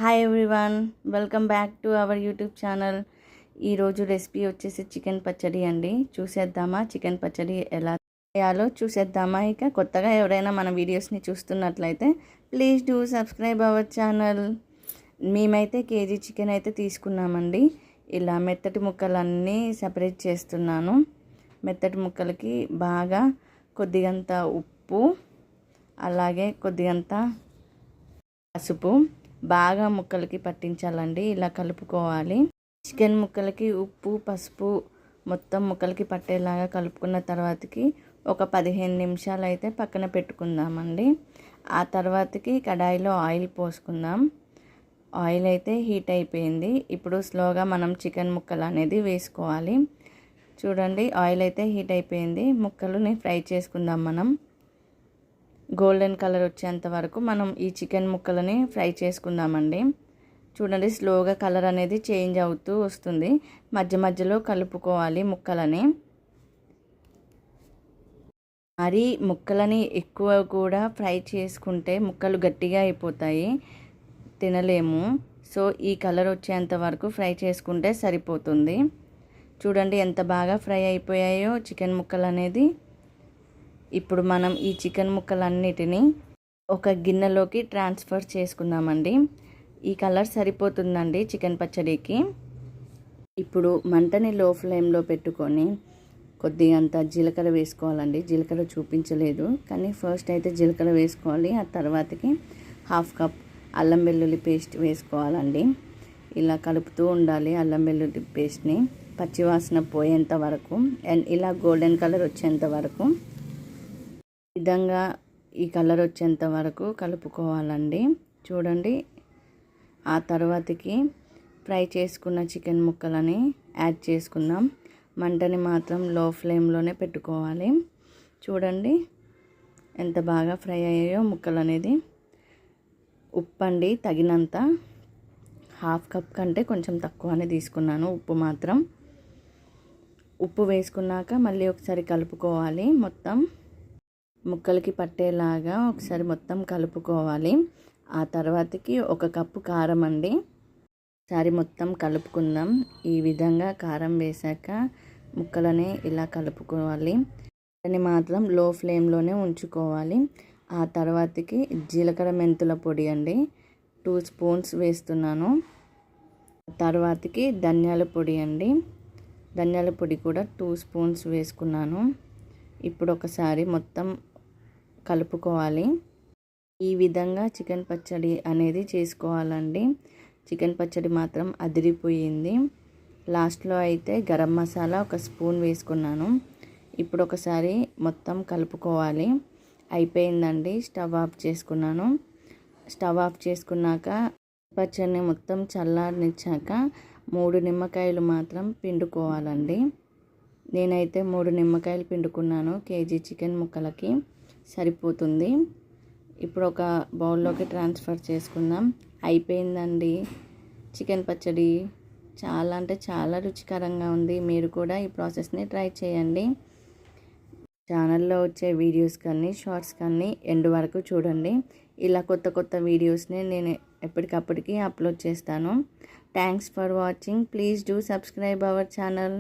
Hi everyone, welcome back to our YouTube channel. ఈరోజు recipe వచ్చేసి chicken పచ్చడి అండి. చూసేద్దామా చికెన్ పచ్చడి ఎలా చేయాలో చూసేద్దామా. ఇక కొత్తగా ఎవరైనా మన వీడియోస్ని చూస్తున్నట్లయితే please do subscribe our channel. మేమైతే కేజీ చికెన్ అయితే తీసుకున్నామండి. ఇలా మెత్తటి ముక్కలన్నీ సపరేట్ చేస్తున్నాను. మెత్తటి ముక్కలకి బాగా కొద్దిగంత ఉప్పు, అలాగే కొద్దిగంత పసుపు బాగా ముక్కలకి పట్టించాలండి. ఇలా కలుపుకోవాలి. చికెన్ ముక్కలకి ఉప్పు పసుపు మొత్తం ముక్కలకి పట్టేలాగా కలుపుకున్న తర్వాతకి ఒక 15 నిమిషాలు అయితే పక్కన పెట్టుకుందామండి. ఆ తర్వాతకి కడాయిలో ఆయిల్ పోసుకుందాం. ఆయిల్ అయితే హీట్ అయిపోయింది. ఇప్పుడు స్లోగా మనం చికెన్ ముక్కలు అనేది వేసుకోవాలి. చూడండి, ఆయిల్ అయితే హీట్ అయిపోయింది. ముక్కలుని ఫ్రై చేసుకుందాం. మనం గోల్డెన్ కలర్ వచ్చేంత వరకు మనం ఈ చికెన్ ముక్కలని ఫ్రై చేసుకుందామండి. చూడండి, స్లోగా కలర్ అనేది చేంజ్ అవుతూ వస్తుంది. మధ్య మధ్యలో కలుపుకోవాలి ముక్కలని. మరి ముక్కలని ఎక్కువ కూడా ఫ్రై చేసుకుంటే ముక్కలు గట్టిగా అయిపోతాయి, తినలేము. సో ఈ కలర్ వచ్చేంత వరకు ఫ్రై చేసుకుంటే సరిపోతుంది. చూడండి ఎంత బాగా ఫ్రై అయిపోయాయో చికెన్ ముక్కలు అనేది. ఇప్పుడు మనం ఈ చికెన్ ముక్కలన్నిటినీ ఒక గిన్నెలోకి ట్రాన్స్ఫర్ చేసుకుందామండి. ఈ కలర్ సరిపోతుందండి చికెన్ పచ్చడికి. ఇప్పుడు మంటని లో ఫ్లేమ్లో పెట్టుకొని కొద్దిగంత జీలకర్ర వేసుకోవాలండి. జీలకర్ర చూపించలేదు, కానీ ఫస్ట్ అయితే జీలకర్ర వేసుకోవాలి. ఆ తర్వాతకి 1/2 కప్ అల్లం వెల్లుల్లి పేస్ట్ వేసుకోవాలండి. ఇలా కలుపుతూ ఉండాలి అల్లం వెల్లుల్లి పేస్ట్ని పచ్చివాసన పోయేంత వరకు అండ్ ఇలా గోల్డెన్ కలర్ వచ్చేంత వరకు విధంగా ఈ కలర్ వచ్చేంత వరకు కలుపుకోవాలండి. చూడండి, ఆ తర్వాతకి ఫ్రై చేసుకున్న చికెన్ ముక్కలని యాడ్ చేసుకుందాం. మంటని మాత్రం లో ఫ్లేమ్లోనే పెట్టుకోవాలి. చూడండి ఎంత బాగా ఫ్రై అయ్యాయో ముక్కలు అనేది. ఉప్పు అండి తగినంత, 1/2 కప్ కంటే కొంచెం తక్కువనే తీసుకున్నాను ఉప్పు మాత్రం. ఉప్పు వేసుకున్నాక మళ్ళీ ఒకసారి కలుపుకోవాలి. మొత్తం ముక్కలకి పట్టేలాగా ఒకసారి మొత్తం కలుపుకోవాలి. ఆ తర్వాతకి 1 కప్పు కారం అండి. ఒకసారి మొత్తం కలుపుకుందాం. ఈ విధంగా కారం వేసాక ముక్కలని ఇలా కలుపుకోవాలి. దాన్ని మాత్రం లో ఫ్లేమ్లోనే ఉంచుకోవాలి. ఆ తర్వాతకి జీలకర్ర మెంతుల పొడి అండి 2 స్పూన్స్ వేస్తున్నాను. తర్వాతకి ధనియాల పొడి అండి. ధనియాల పొడి కూడా 2 స్పూన్స్ వేసుకున్నాను. ఇప్పుడు ఒకసారి మొత్తం కలుపుకోవాలి. ఈ విధంగా చికెన్ పచ్చడి అనేది చేసుకోవాలండి. చికెన్ పచ్చడి మాత్రం అదిరిపోయింది. లాస్ట్లో అయితే గరం మసాలా 1 స్పూన్ వేసుకున్నాను. ఇప్పుడు ఒకసారి మొత్తం కలుపుకోవాలి. అయిపోయిందండి. స్టవ్ ఆఫ్ చేసుకున్నాను. స్టవ్ ఆఫ్ చేసుకున్నాక పచ్చడిని మొత్తం చల్లారనిచ్చాక 3 నిమ్మకాయలు మాత్రం పిండుకోవాలండి. నేనైతే 3 నిమ్మకాయలు పిండుకున్నాను. కేజీ చికెన్ ముక్కలకి సరిపోతుంది. ఇప్పుడు ఒక బౌల్లోకి ట్రాన్స్ఫర్ చేసుకుందాం. అయిపోయిందండి చికెన్ పచ్చడి. చాలా అంటే చాలా రుచికరంగా ఉంది. మీరు కూడా ఈ ప్రాసెస్ని ట్రై చేయండి. ఛానల్లో వచ్చే వీడియోస్ కానీ షార్ట్స్ కానీ ఎండ్ వరకు చూడండి. ఇలా కొత్త కొత్త వీడియోస్ని నేను ఎప్పటికప్పటికి అప్లోడ్ చేస్తాను. Thanks for watching. Please do subscribe our channel.